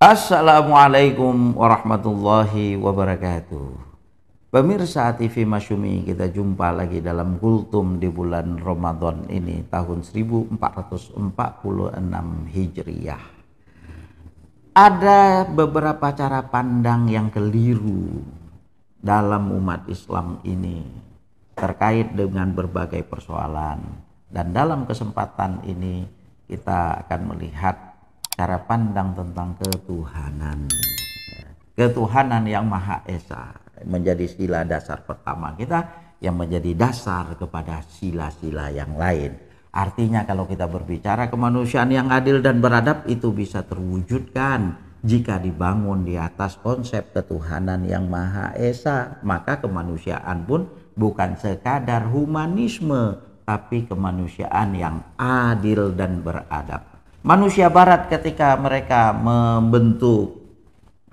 Assalamualaikum warahmatullahi wabarakatuh. Pemirsa TV Masyumi, kita jumpa lagi dalam Kultum di bulan Ramadan ini tahun 1446 Hijriah. Ada beberapa cara pandang yang keliru dalam umat Islam ini terkait dengan berbagai persoalan, dan dalam kesempatan ini kita akan melihat cara pandang tentang ketuhanan yang Maha Esa menjadi sila dasar pertama kita, yang menjadi dasar kepada sila-sila yang lain. Artinya kalau kita berbicara kemanusiaan yang adil dan beradab, itu bisa terwujudkan jika dibangun di atas konsep ketuhanan yang Maha Esa. Maka kemanusiaan pun bukan sekadar humanisme, tapi kemanusiaan yang adil dan beradab. Manusia barat ketika mereka membentuk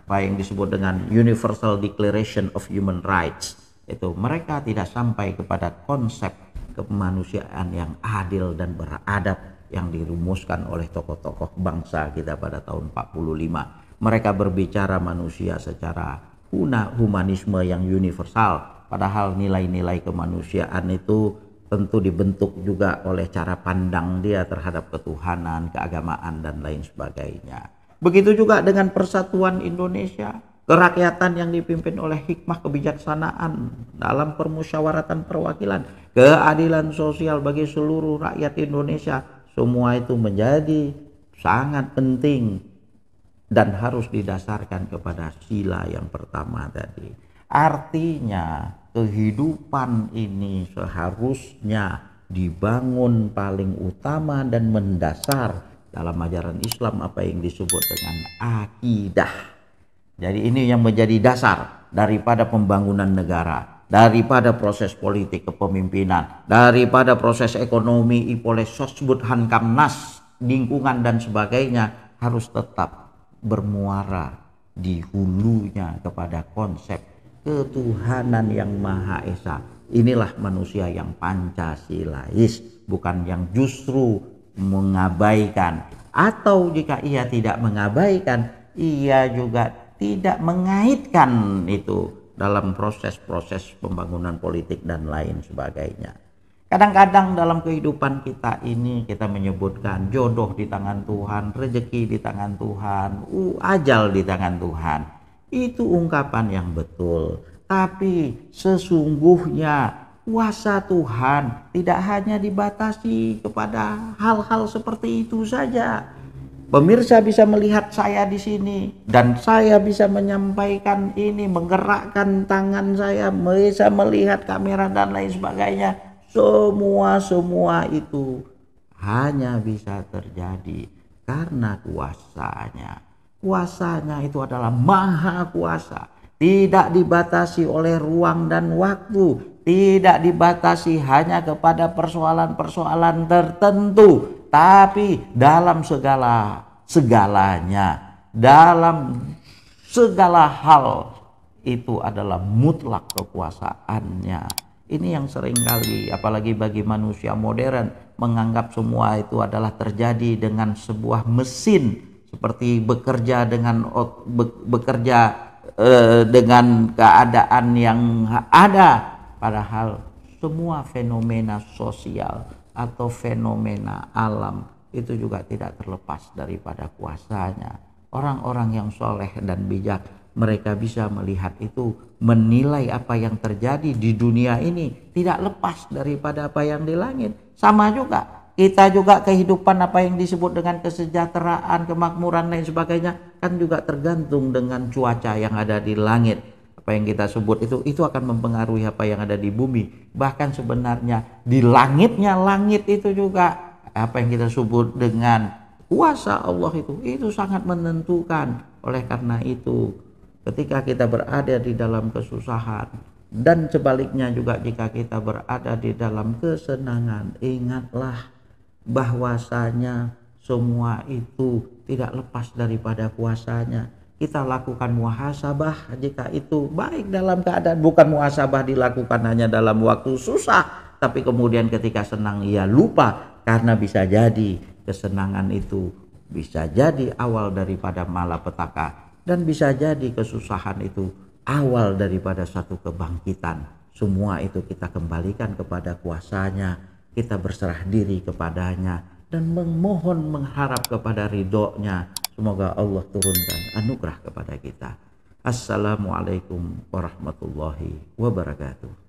apa yang disebut dengan Universal Declaration of Human Rights, itu mereka tidak sampai kepada konsep kemanusiaan yang adil dan beradab yang dirumuskan oleh tokoh-tokoh bangsa kita pada tahun 45. Mereka berbicara manusia secara humanisme yang universal, padahal nilai-nilai kemanusiaan itu tentu dibentuk juga oleh cara pandang dia terhadap ketuhanan, keagamaan, dan lain sebagainya. Begitu juga dengan persatuan Indonesia, kerakyatan yang dipimpin oleh hikmah kebijaksanaan dalam permusyawaratan perwakilan, keadilan sosial bagi seluruh rakyat Indonesia, semua itu menjadi sangat penting dan harus didasarkan kepada sila yang pertama tadi. Artinya kehidupan ini seharusnya dibangun paling utama dan mendasar dalam ajaran Islam apa yang disebut dengan akidah. Jadi ini yang menjadi dasar daripada pembangunan negara, daripada proses politik kepemimpinan, daripada proses ekonomi, ipoleh sosbud hankamnas, lingkungan dan sebagainya, harus tetap bermuara di hulunya kepada konsep ketuhanan yang Maha Esa. Inilah manusia yang Pancasilais, bukan yang justru mengabaikan, atau jika ia tidak mengabaikan, ia juga tidak mengaitkan itu dalam proses-proses pembangunan politik dan lain sebagainya. Kadang-kadang dalam kehidupan kita ini kita menyebutkan jodoh di tangan Tuhan, rezeki di tangan Tuhan, ajal di tangan Tuhan. Itu ungkapan yang betul, tapi sesungguhnya kuasa Tuhan tidak hanya dibatasi kepada hal-hal seperti itu saja. Pemirsa bisa melihat saya di sini dan saya bisa menyampaikan ini, menggerakkan tangan saya, bisa melihat kamera dan lain sebagainya. Semua itu hanya bisa terjadi karena kuasanya. Kuasanya itu adalah maha kuasa, tidak dibatasi oleh ruang dan waktu, tidak dibatasi hanya kepada persoalan-persoalan tertentu, tapi dalam segalanya, dalam segala hal itu adalah mutlak kekuasaannya. Ini yang seringkali apalagi bagi manusia modern menganggap semua itu adalah terjadi dengan sebuah mesin, seperti bekerja dengan keadaan yang ada, padahal semua fenomena sosial atau fenomena alam itu juga tidak terlepas daripada kuasanya. Orang-orang yang soleh dan bijak, mereka bisa melihat itu, menilai apa yang terjadi di dunia ini tidak lepas daripada apa yang di langit. Sama juga kita juga kehidupan apa yang disebut dengan kesejahteraan, kemakmuran lain sebagainya kan juga tergantung dengan cuaca yang ada di langit. Apa yang kita sebut itu akan mempengaruhi apa yang ada di bumi. Bahkan sebenarnya di langitnya langit itu juga apa yang kita sebut dengan kuasa Allah itu sangat menentukan. Oleh karena itu ketika kita berada di dalam kesusahan dan sebaliknya juga jika kita berada di dalam kesenangan, ingatlah bahwasanya semua itu tidak lepas daripada kuasanya. Kita lakukan muhasabah jika itu baik dalam keadaan, bukan muhasabah dilakukan hanya dalam waktu susah, tapi kemudian ketika senang ia lupa, karena bisa jadi kesenangan itu bisa jadi awal daripada malapetaka, dan bisa jadi kesusahan itu awal daripada satu kebangkitan. Semua itu kita kembalikan kepada kuasanya, kita berserah diri kepadanya dan memohon mengharap kepada ridhonya. Semoga Allah turunkan anugerah kepada kita. Assalamualaikum warahmatullahi wabarakatuh.